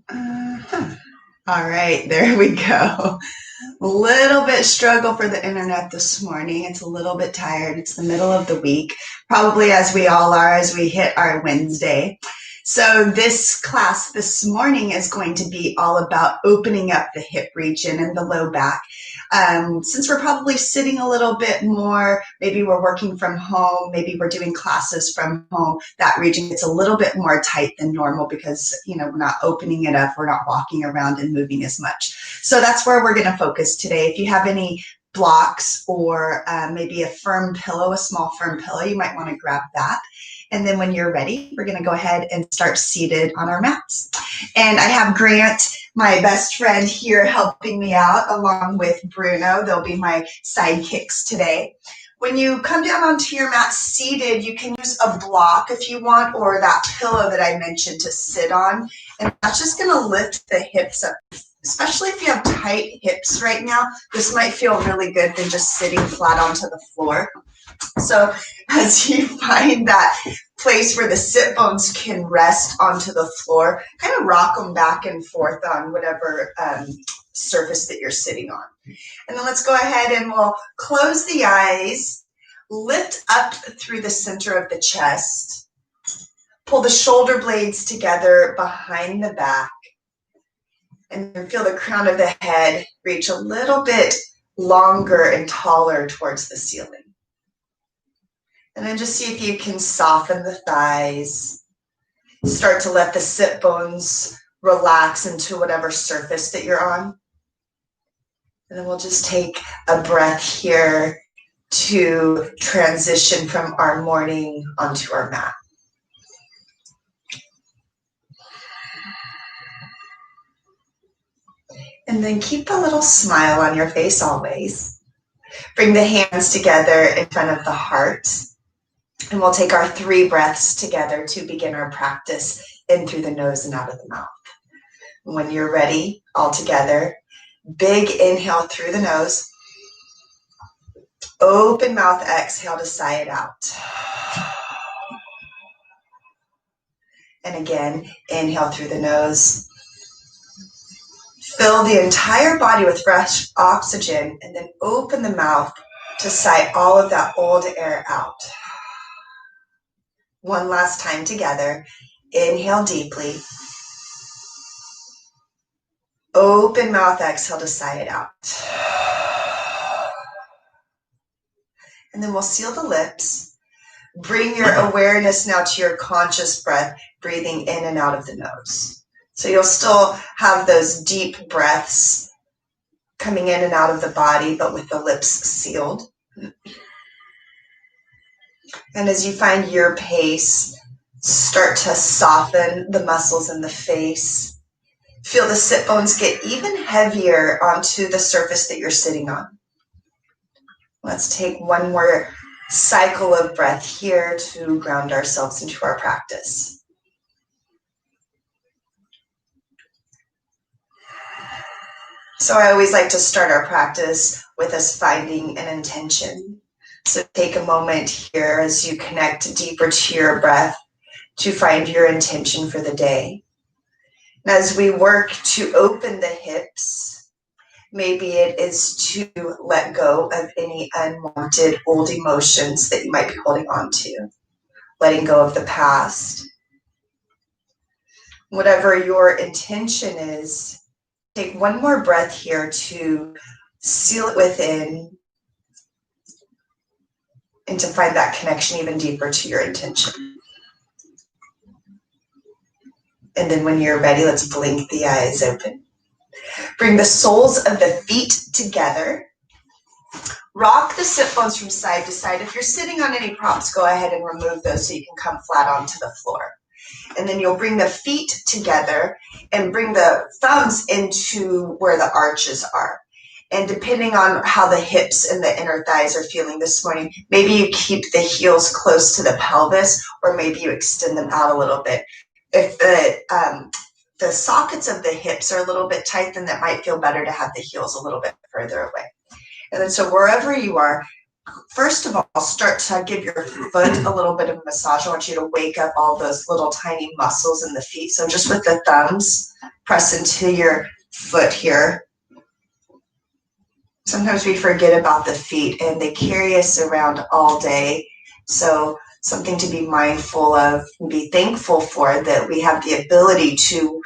Uh-huh. All right, there we go. A little bit struggle for the internet this morning. It's a little bit tired. It's the middle of the week, probably as we all are as we hit our Wednesday. So this class this morning is going to be all about opening up the hip region and the low back. Since we're probably sitting a little bit more, maybe we're working from home, maybe we're doing classes from home, that region gets a little bit more tight than normal because, we're not opening it up, we're not walking around and moving as much. So that's where we're going to focus today. If you have any blocks or maybe a firm pillow, a small firm pillow, you might want to grab that. And then when you're ready, we're going to go ahead and start seated on our mats. And I have Grant, my best friend here, helping me out along with Bruno. They'll be my sidekicks today. When you come down onto your mat seated, you can use a block if you want, or that pillow that I mentioned to sit on. And that's just going to lift the hips up. Especially if you have tight hips right now, this might feel really good than just sitting flat onto the floor. So as you find that place where the sit bones can rest onto the floor, kind of rock them back and forth on whatever surface that you're sitting on. And then let's go ahead and we'll close the eyes, lift up through the center of the chest, pull the shoulder blades together behind the back, and feel the crown of the head reach a little bit longer and taller towards the ceiling. And then just see if you can soften the thighs. Start to let the sit bones relax into whatever surface that you're on. And then we'll just take a breath here to transition from our morning onto our mat. And then keep a little smile on your face always. Bring the hands together in front of the heart. And we'll take our 3 breaths together to begin our practice in through the nose and out of the mouth. When you're ready, all together, big inhale through the nose. Open mouth, exhale to sigh it out. And again, inhale through the nose. Fill the entire body with fresh oxygen and then open the mouth to sigh all of that old air out. One last time together. Inhale deeply. Open mouth, exhale to sigh it out. And then we'll seal the lips. Bring your awareness now to your conscious breath, breathing in and out of the nose. So you'll still have those deep breaths coming in and out of the body, but with the lips sealed. And as you find your pace, start to soften the muscles in the face. Feel the sit bones get even heavier onto the surface that you're sitting on. Let's take one more cycle of breath here to ground ourselves into our practice. So I always like to start our practice with us finding an intention. So take a moment here as you connect deeper to your breath to find your intention for the day. And as we work to open the hips, maybe it is to let go of any unwanted old emotions that you might be holding on to, letting go of the past. Whatever your intention is, take one more breath here to seal it within and to find that connection even deeper to your intention. And then when you're ready, let's blink the eyes open. Bring the soles of the feet together. Rock the sit bones from side to side. If you're sitting on any props, go ahead and remove those so you can come flat onto the floor. And then you'll bring the feet together and bring the thumbs into where the arches are. And depending on how the hips and the inner thighs are feeling this morning, maybe you keep the heels close to the pelvis, or maybe you extend them out a little bit. If the sockets of the hips are a little bit tight, then that might feel better to have the heels a little bit further away. And then so wherever you are, first of all, start to give your foot a little bit of a massage. I want you to wake up all those little tiny muscles in the feet. So just with the thumbs, press into your foot here. Sometimes we forget about the feet and they carry us around all day. So something to be mindful of and be thankful for, that we have the ability to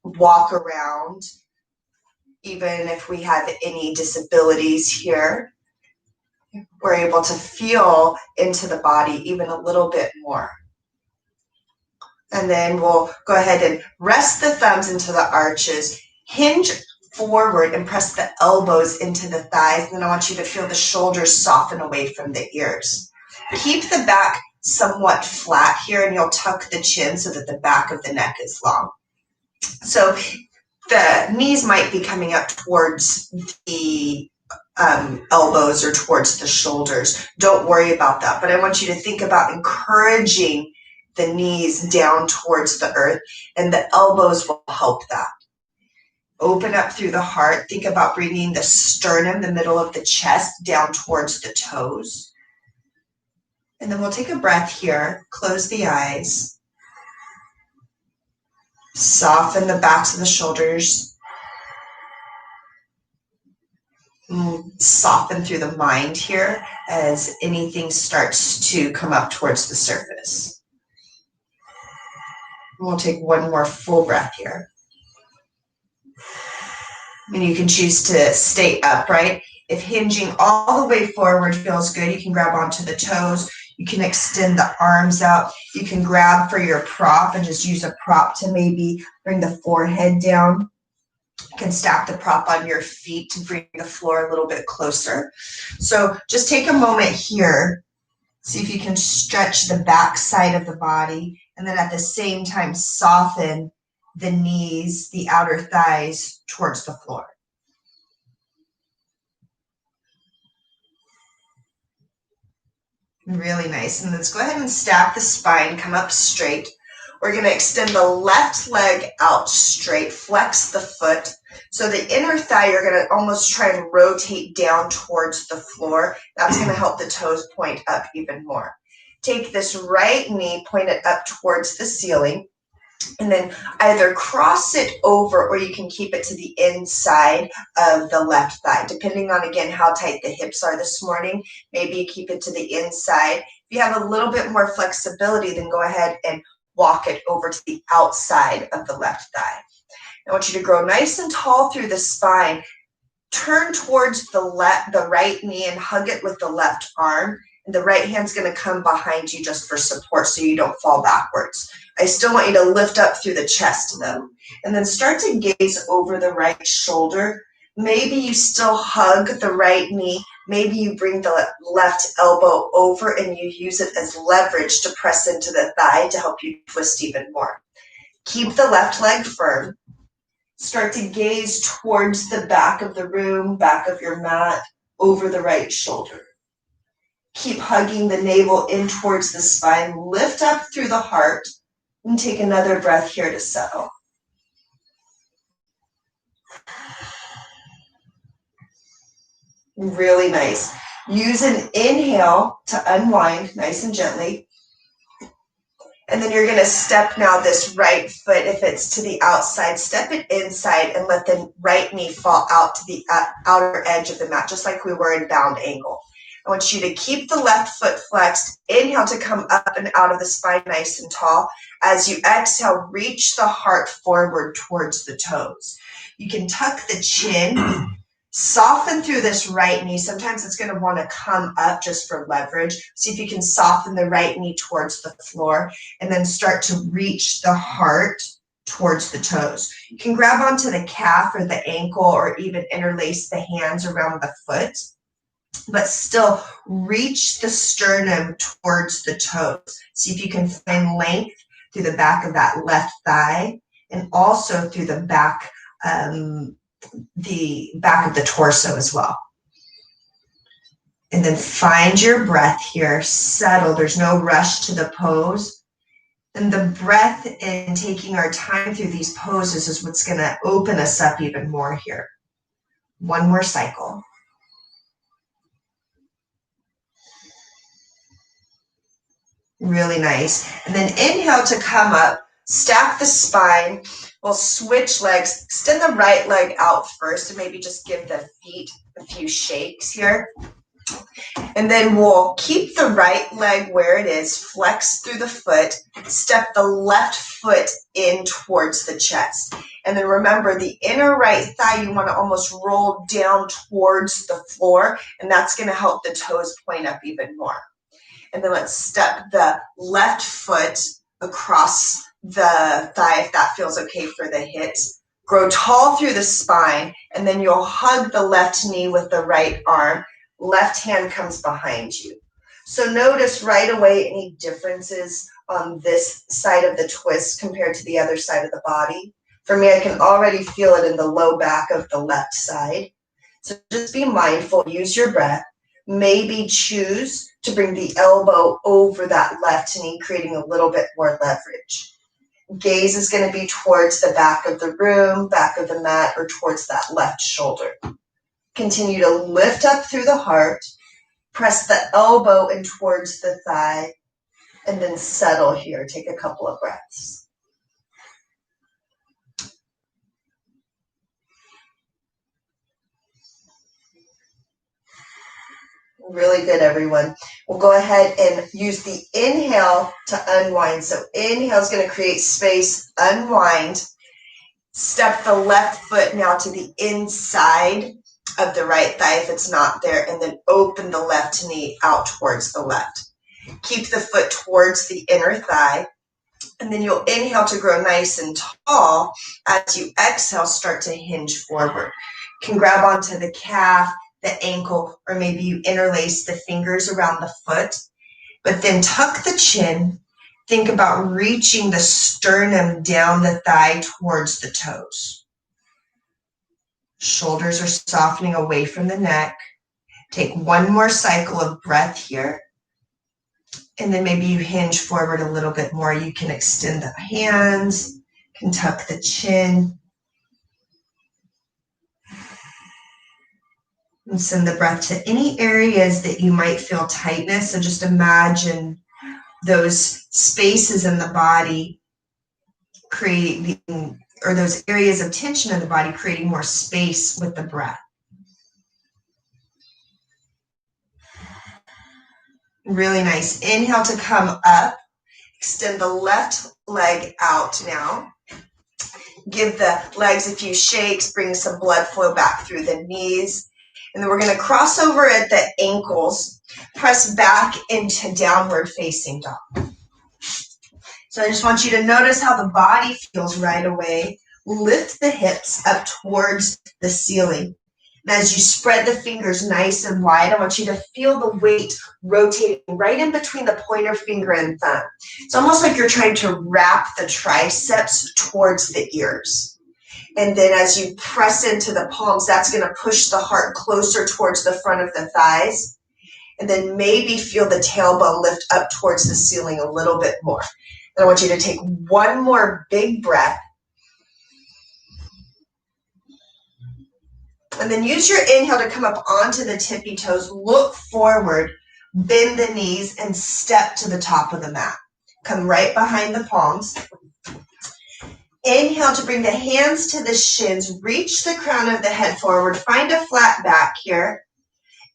walk around even if we have any disabilities here. We're able to feel into the body even a little bit more. And then we'll go ahead and rest the thumbs into the arches, hinge forward and press the elbows into the thighs. And then I want you to feel the shoulders soften away from the ears. Keep the back somewhat flat here, and you'll tuck the chin so that the back of the neck is long. So the knees might be coming up towards the elbows or towards the shoulders. Don't worry about that. But I want you to think about encouraging the knees down towards the earth, and the elbows will help that. Open up through the heart. Think about bringing the sternum, the middle of the chest, down towards the toes. And then we'll take a breath here. Close the eyes. Soften the backs of the shoulders. Soften through the mind here as anything starts to come up towards the surface. We'll take one more full breath here. And you can choose to stay upright. If hinging all the way forward feels good, you can grab onto the toes. You can extend the arms out. You can grab for your prop and just use a prop to maybe bring the forehead down. You can stack the prop on your feet to bring the floor a little bit closer. So just take a moment here. See if you can stretch the back side of the body, and then at the same time soften the knees, the outer thighs towards the floor. Really nice. And let's go ahead and stack the spine, come up straight. We're going to extend the left leg out straight, flex the foot. So the inner thigh, you're going to almost try and rotate down towards the floor. That's going to help the toes point up even more. Take this right knee, point it up towards the ceiling, and then either cross it over or you can keep it to the inside of the left thigh, depending on, again, how tight the hips are this morning. Maybe you keep it to the inside. If you have a little bit more flexibility, then go ahead and walk it over to the outside of the left thigh. I want you to grow nice and tall through the spine. Turn towards the right knee and hug it with the left arm. And the right hand's going to come behind you just for support so you don't fall backwards. I still want you to lift up through the chest though. And then start to gaze over the right shoulder. Maybe you still hug the right knee. Maybe you bring the left elbow over and you use it as leverage to press into the thigh to help you twist even more. Keep the left leg firm. Start to gaze towards the back of the room, back of your mat, over the right shoulder. Keep hugging the navel in towards the spine. Lift up through the heart and take another breath here to settle. Really nice. Use an inhale to unwind nice and gently. And then you're going to step now this right foot, if it's to the outside, step it inside and let the right knee fall out to the outer edge of the mat, just like we were in bound angle. I want you to keep the left foot flexed. Inhale to come up and out of the spine nice and tall. As you exhale, reach the heart forward towards the toes. You can tuck the chin. Soften through this right knee. Sometimes it's going to want to come up just for leverage. See if you can soften the right knee towards the floor and then start to reach the heart towards the toes. You can grab onto the calf or the ankle or even interlace the hands around the foot, but still reach the sternum towards the toes. See if you can find length through the back of that left thigh and also through the back of the torso as well. And then find your breath here, settle. There's no rush to the pose. And the breath and taking our time through these poses is what's going to open us up even more here. One more cycle. Really nice. And then inhale to come up, stack the spine, We'll switch legs. Extend the right leg out first and maybe just give the feet a few shakes here. And then we'll keep the right leg where it is, flex through the foot, step the left foot in towards the chest. And then remember, the inner right thigh, you want to almost roll down towards the floor, and that's going to help the toes point up even more. And then let's step the left foot across the thigh if that feels okay for the hips. Grow tall through the spine, and then you'll hug the left knee with the right arm. Left hand comes behind you. So notice right away any differences on this side of the twist compared to the other side of the body. For me, I can already feel it in the low back of the left side. So just be mindful, use your breath. Maybe choose to bring the elbow over that left knee, creating a little bit more leverage. Gaze is going to be towards the back of the room, back of the mat, or towards that left shoulder. Continue to lift up through the heart, press the elbow in towards the thigh, and then settle here. Take a couple of breaths. Really good, everyone. We'll go ahead and use the inhale to unwind. So inhale is going to create space, unwind. Step the left foot now to the inside of the right thigh if it's not there, and then open the left knee out towards the left. Keep the foot towards the inner thigh, and then you'll inhale to grow nice and tall. As you exhale, start to hinge forward. You can grab onto the calf, the ankle, or maybe you interlace the fingers around the foot, but then tuck the chin. Think about reaching the sternum down the thigh towards the toes. Shoulders are softening away from the neck. Take one more cycle of breath here. And then maybe you hinge forward a little bit more. You can extend the hands, can tuck the chin. And send the breath to any areas that you might feel tightness. So just imagine those spaces in the body creating, or those areas of tension in the body creating more space with the breath. Really nice. Inhale to come up. Extend the left leg out now. Give the legs a few shakes. Bring some blood flow back through the knees. And then we're going to cross over at the ankles. Press back into downward facing dog. So I just want you to notice how the body feels right away. Lift the hips up towards the ceiling. And as you spread the fingers nice and wide, I want you to feel the weight rotating right in between the pointer finger and thumb. It's almost like you're trying to wrap the triceps towards the ears. And then as you press into the palms, that's going to push the heart closer towards the front of the thighs. And then maybe feel the tailbone lift up towards the ceiling a little bit more. And I want you to take one more big breath. And then use your inhale to come up onto the tippy toes. Look forward, bend the knees, and step to the top of the mat. Come right behind the palms. Inhale to bring the hands to the shins. Reach the crown of the head forward. Find a flat back here.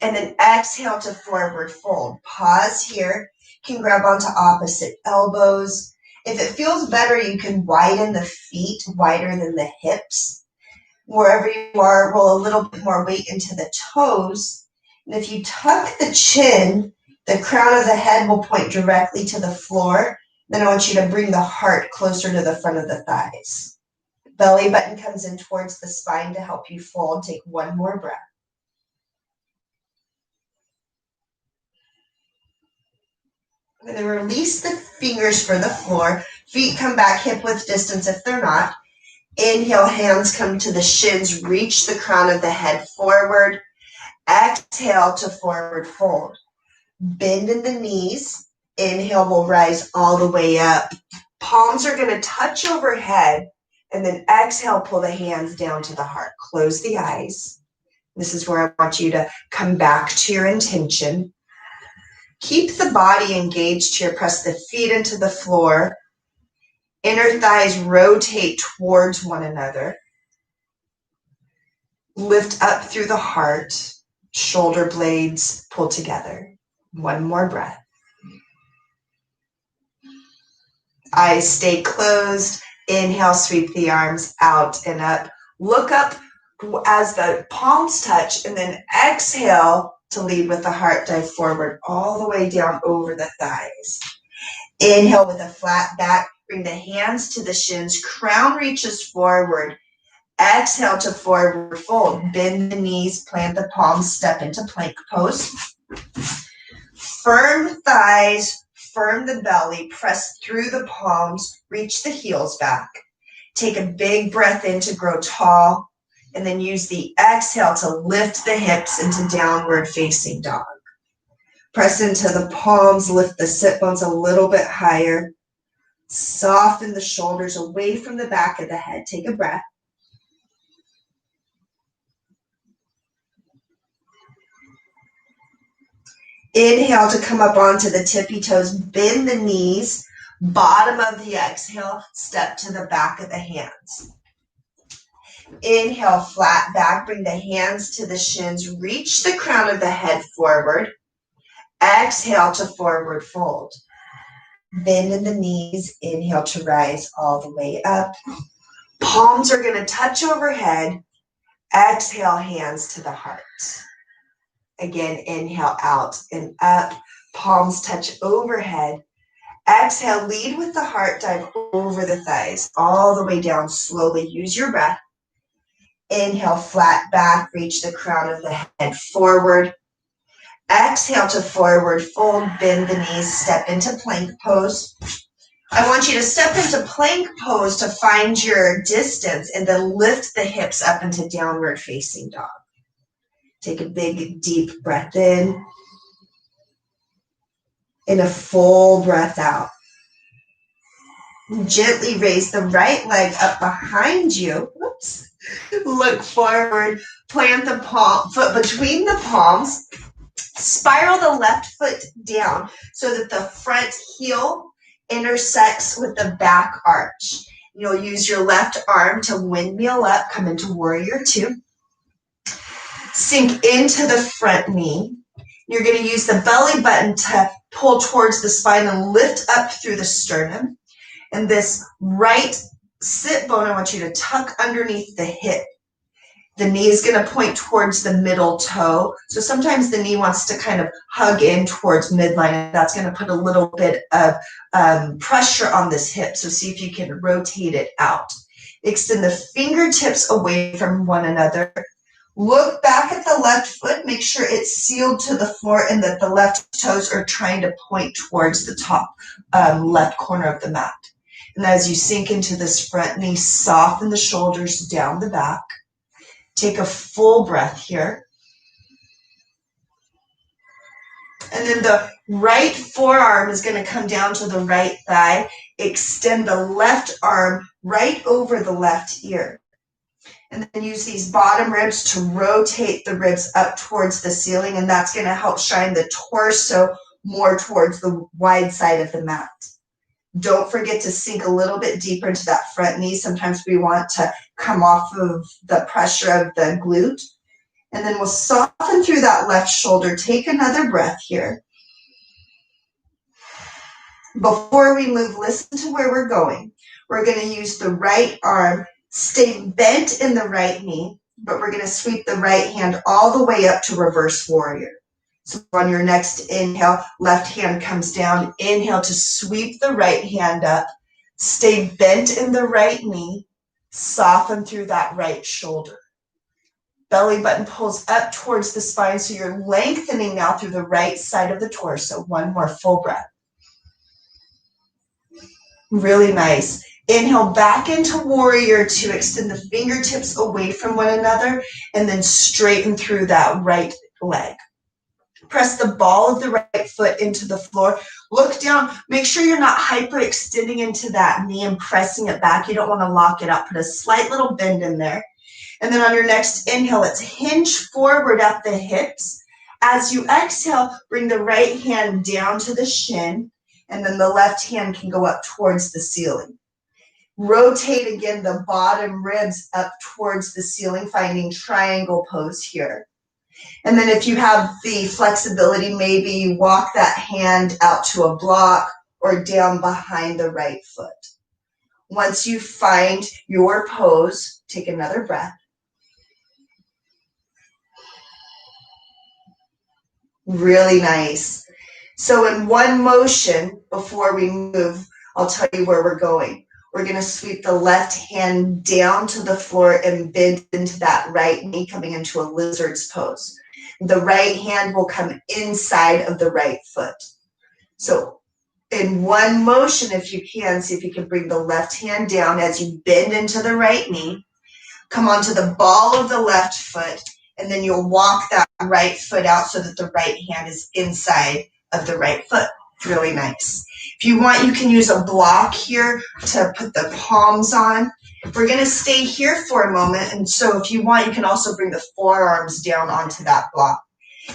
And then exhale to forward fold. Pause here. You can grab onto opposite elbows. If it feels better, you can widen the feet wider than the hips. Wherever you are, roll a little bit more weight into the toes. And if you tuck the chin, the crown of the head will point directly to the floor. Then I want you to bring the heart closer to the front of the thighs. Belly button comes in towards the spine to help you fold. Take one more breath. And then release the fingers for the floor. Feet come back hip width distance if they're not. Inhale, hands come to the shins. Reach the crown of the head forward. Exhale to forward fold. Bend in the knees. Inhale will rise all the way up. Palms are going to touch overhead. And then exhale, pull the hands down to the heart. Close the eyes. This is where I want you to come back to your intention. Keep the body engaged here. Press the feet into the floor. Inner thighs rotate towards one another. Lift up through the heart. Shoulder blades pull together. One more breath. Eyes stay closed. Inhale, sweep the arms out and up. Look up as the palms touch, and then exhale to lead with the heart. Dive forward all the way down over the thighs. Inhale with a flat back. Bring the hands to the shins. Crown reaches forward. Exhale to forward fold. Bend the knees, plant the palms, step into plank pose. Firm thighs, firm the belly, press through the palms, reach the heels back. Take a big breath in to grow tall, and then use the exhale to lift the hips into downward facing dog. Press into the palms, lift the sit bones a little bit higher. Soften the shoulders away from the back of the head. Take a breath. Inhale to come up onto the tippy toes, bend the knees, bottom of the exhale, step to the back of the hands. Inhale, flat back, bring the hands to the shins, reach the crown of the head forward. Exhale to forward fold. Bend in the knees, inhale to rise all the way up. Palms are going to touch overhead. Exhale, hands to the heart. Again, inhale out and up. Palms touch overhead. Exhale, lead with the heart, dive over the thighs, all the way down slowly. Use your breath. Inhale, flat back, reach the crown of the head forward. Exhale to forward fold, bend the knees, step into plank pose. I want you to step into plank pose to find your distance and then lift the hips up into downward facing dog. Take a big, deep breath in and a full breath out. Gently raise the right leg up behind you. Whoops. Look forward. Plant the foot between the palms. Spiral the left foot down so that the front heel intersects with the back arch. You'll use your left arm to windmill up, come into warrior two. Sink into the front knee. You're going to use the belly button to pull towards the spine and lift up through the sternum. And this right sit bone, I want you to tuck underneath the hip. The knee is going to point towards the middle toe. So sometimes the knee wants to kind of hug in towards midline, and that's going to put a little bit of pressure on this hip. So see if you can rotate it out. Extend the fingertips away from one another. Look back at the left foot. Make sure it's sealed to the floor and that the left toes are trying to point towards the top left corner of the mat. And as you sink into this front knee, soften the shoulders down the back. Take a full breath here. And then the right forearm is going to come down to the right thigh. Extend the left arm right over the left ear. And then use these bottom ribs to rotate the ribs up towards the ceiling, and that's going to help shine the torso more towards the wide side of the mat. Don't forget to sink a little bit deeper into that front knee. Sometimes we want to come off of the pressure of the glute. And then we'll soften through that left shoulder. Take another breath here. Before we move, listen to where we're going. We're going to use the right arm. Stay bent in the right knee, but we're going to sweep the right hand all the way up to reverse warrior. So on your next inhale, left hand comes down. Inhale to sweep the right hand up. Stay bent in the right knee. Soften through that right shoulder. Belly button pulls up towards the spine, so you're lengthening now through the right side of the torso. One more full breath. Really nice. Inhale back into warrior two. Extend the fingertips away from one another and then straighten through that right leg. Press the ball of the right foot into the floor. Look down. Make sure you're not hyperextending into that knee and pressing it back. You don't want to lock it up. Put a slight little bend in there. And then on your next inhale, let's hinge forward at the hips. As you exhale, bring the right hand down to the shin, and then the left hand can go up towards the ceiling. Rotate again the bottom ribs up towards the ceiling, finding triangle pose here. And then if you have the flexibility, maybe you walk that hand out to a block or down behind the right foot. Once you find your pose, take another breath. Really nice. So in one motion, before we move, I'll tell you where we're going. We're going to sweep the left hand down to the floor and bend into that right knee, coming into a lizard's pose. The right hand will come inside of the right foot. So in one motion, if you can, see if you can bring the left hand down as you bend into the right knee, come onto the ball of the left foot, and then you'll walk that right foot out so that the right hand is inside of the right foot. It's really nice. If you want, you can use a block here to put the palms on. We're going to stay here for a moment, and so if you want, you can also bring the forearms down onto that block.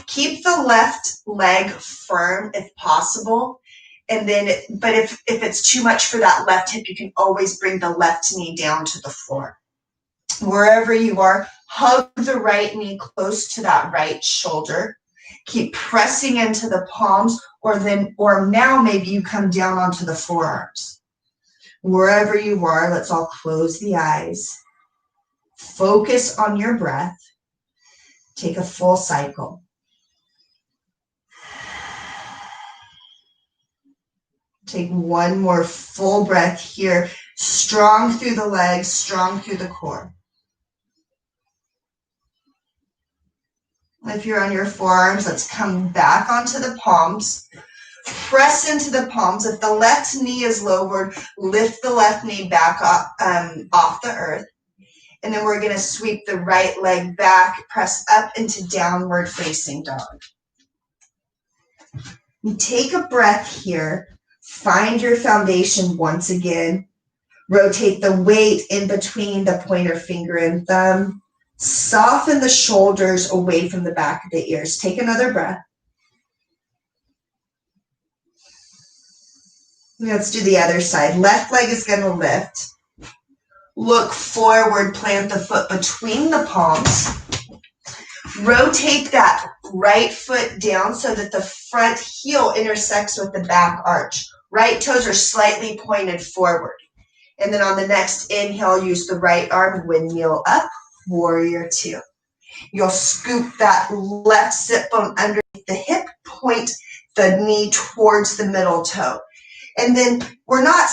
Keep the left leg firm if possible, and then, but if it's too much for that left hip, you can always bring the left knee down to the floor. Wherever you are, hug the right knee close to that right shoulder. Keep pressing into the palms, or now maybe you come down onto the forearms. Wherever you are, let's all close the eyes. Focus on your breath. Take a full cycle. Take one more full breath here. Strong through the legs, strong through the core. If you're on your forearms, let's come back onto the palms. Press into the palms. If the left knee is lowered, lift the left knee back off the earth. And then we're going to sweep the right leg back, press up into downward facing dog. You take a breath here. Find your foundation once again. Rotate the weight in between the pointer finger and thumb. Soften the shoulders away from the back of the ears. Take another breath. Let's do the other side. Left leg is going to lift. Look forward, plant the foot between the palms. Rotate that right foot down so that the front heel intersects with the back arch. Right toes are slightly pointed forward. And then on the next inhale, use the right arm, windmill up, warrior two. You'll scoop that left sit bone underneath the hip, point the knee towards the middle toe. And then we're not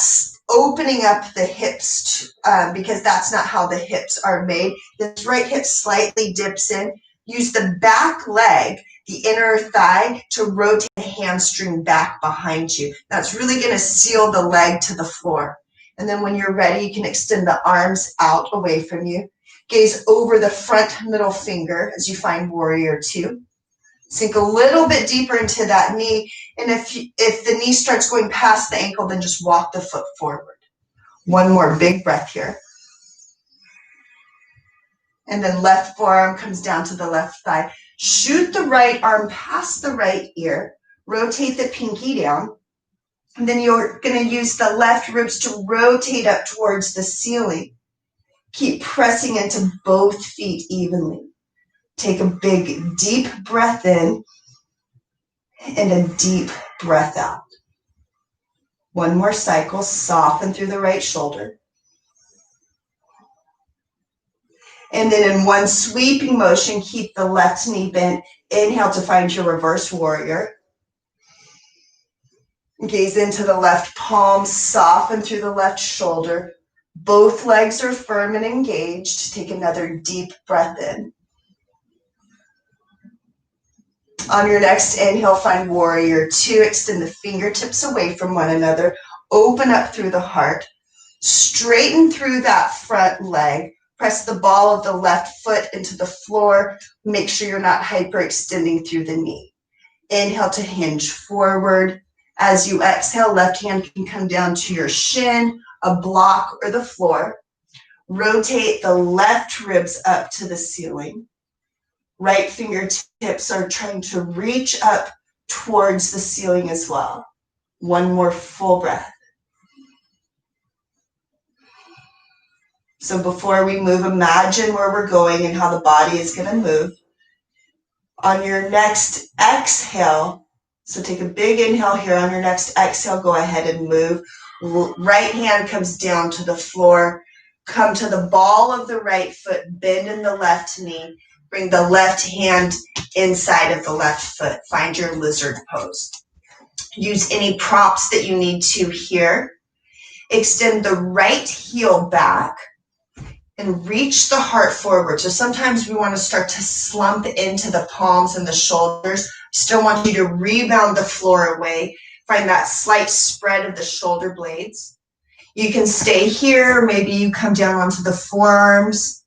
opening up the hips because that's not how the hips are made. This right hip slightly dips in. Use the back leg, the inner thigh, to rotate the hamstring back behind you. That's really going to seal the leg to the floor. And then when you're ready, you can extend the arms out away from you. Gaze over the front middle finger as you find warrior two. Sink a little bit deeper into that knee. And if the knee starts going past the ankle, then just walk the foot forward. One more big breath here. And then left forearm comes down to the left thigh. Shoot the right arm past the right ear. Rotate the pinky down. And then you're going to use the left ribs to rotate up towards the ceiling. Keep pressing into both feet evenly. Take a big, deep breath in and a deep breath out. One more cycle. Soften through the right shoulder. And then in one sweeping motion, keep the left knee bent. Inhale to find your reverse warrior. Gaze into the left palm. Soften through the left shoulder. Both legs are firm and engaged. Take another deep breath in. On your next inhale, find warrior two. Extend the fingertips away from one another. Open up through the heart. Straighten through that front leg. Press the ball of the left foot into the floor. Make sure you're not hyperextending through the knee. Inhale to hinge forward. As you exhale, left hand can come down to your shin, a block, or the floor. Rotate the left ribs up to the ceiling. Right fingertips are trying to reach up towards the ceiling as well. One more full breath. So before we move, imagine where we're going and how the body is going to move. On your next exhale, so take a big inhale here. On your next exhale, go ahead and move. Right hand comes down to the floor. Come to the ball of the right foot, bend in the left knee. Bring the left hand inside of the left foot. Find your lizard pose. Use any props that you need to here. Extend the right heel back and reach the heart forward. So sometimes we want to start to slump into the palms and the shoulders. Still want you to rebound the floor away. Find that slight spread of the shoulder blades. You can stay here. Maybe you come down onto the forearms.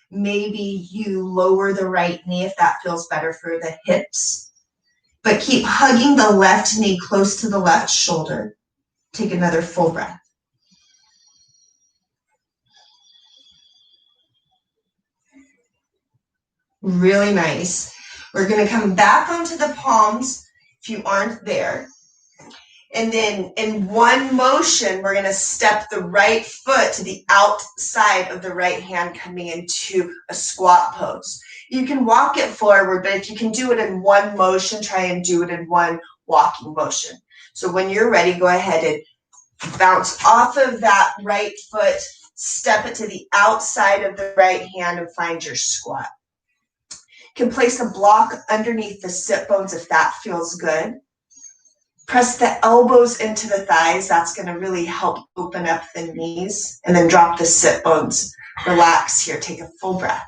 Maybe you lower the right knee if that feels better for the hips. But keep hugging the left knee close to the left shoulder. Take another full breath. Really nice. We're going to come back onto the palms if you aren't there. And then in one motion, we're going to step the right foot to the outside of the right hand, coming into a squat pose. You can walk it forward, but if you can do it in one motion, try and do it in one walking motion. So when you're ready, go ahead and bounce off of that right foot, step it to the outside of the right hand, and find your squat. You can place a block underneath the sit bones if that feels good. Press the elbows into the thighs. That's going to really help open up the knees. And then drop the sit bones. Relax here. Take a full breath.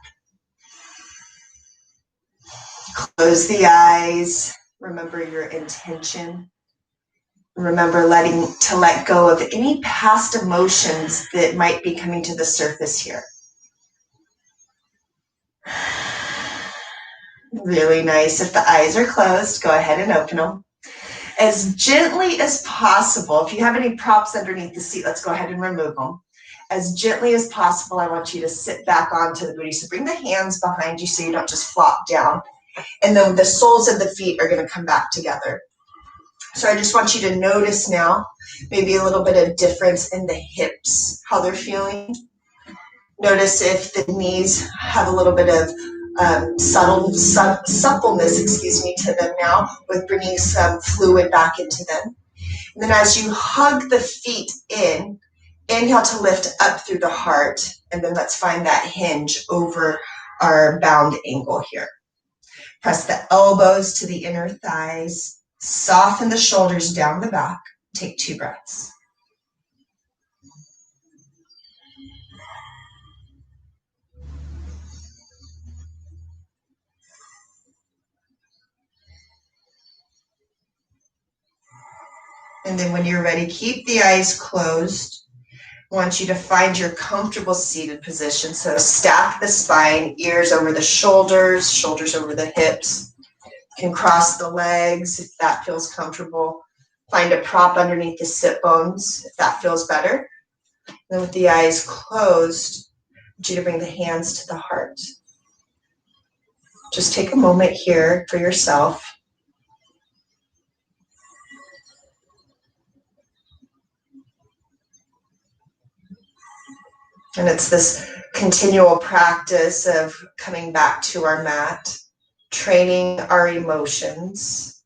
Close the eyes. Remember your intention. Remember to let go of any past emotions that might be coming to the surface here. Really nice. If the eyes are closed, go ahead and open them. As gently as possible, if you have any props underneath the seat, let's go ahead and remove them. As gently as possible, I want you to sit back onto the booty. So bring the hands behind you so you don't just flop down. And then the soles of the feet are going to come back together. So I just want you to notice now maybe a little bit of difference in the hips, how they're feeling. Notice if the knees have a little bit of suppleness, to them now, with bringing some fluid back into them. And then as you hug the feet in, inhale to lift up through the heart, and then let's find that hinge over our bound angle here. Press the elbows to the inner thighs, soften the shoulders down the back. Take 2 breaths. And then when you're ready, keep the eyes closed. I want you to find your comfortable seated position. So stack the spine, ears over the shoulders, shoulders over the hips. You can cross the legs if that feels comfortable. Find a prop underneath the sit bones if that feels better. And then with the eyes closed, I want you to bring the hands to the heart. Just take a moment here for yourself. And it's this continual practice of coming back to our mat, training our emotions,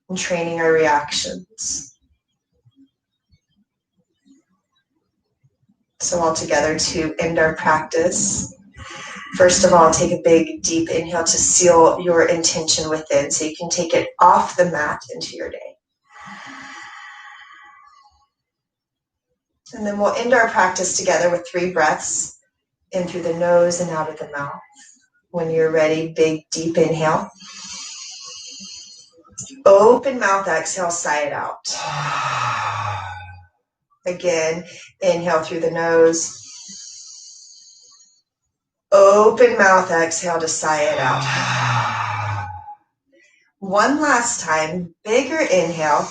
and training our reactions. So all together to end our practice, first of all, take a big, deep inhale to seal your intention within so you can take it off the mat into your day. And then we'll end our practice together with 3 breaths, in through the nose and out of the mouth. When you're ready, big, deep inhale. Open mouth, exhale, sigh it out. Again, inhale through the nose. Open mouth, exhale to sigh it out. One last time, bigger inhale.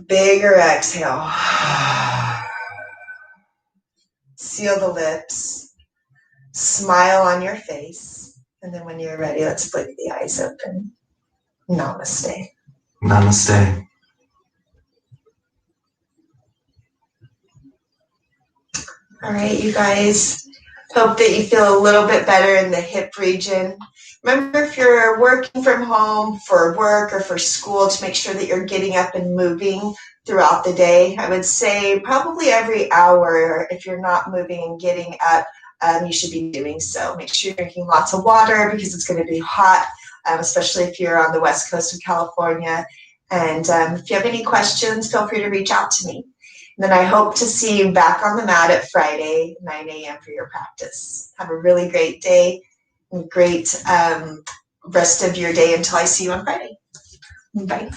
Bigger exhale. Seal the lips. Smile on your face. And then when you're ready, let's flick the eyes open. Namaste. All right, you guys. Hope that you feel a little bit better in the hip region. Remember, if you're working from home for work or for school, to make sure that you're getting up and moving throughout the day. I would say probably every hour, if you're not moving and getting up, you should be doing so. Make sure you're drinking lots of water because it's going to be hot, especially if you're on the west coast of California. And if you have any questions, feel free to reach out to me. Then I hope to see you back on the mat at Friday, 9 a.m. for your practice. Have a really great day and great rest of your day until I see you on Friday. Bye.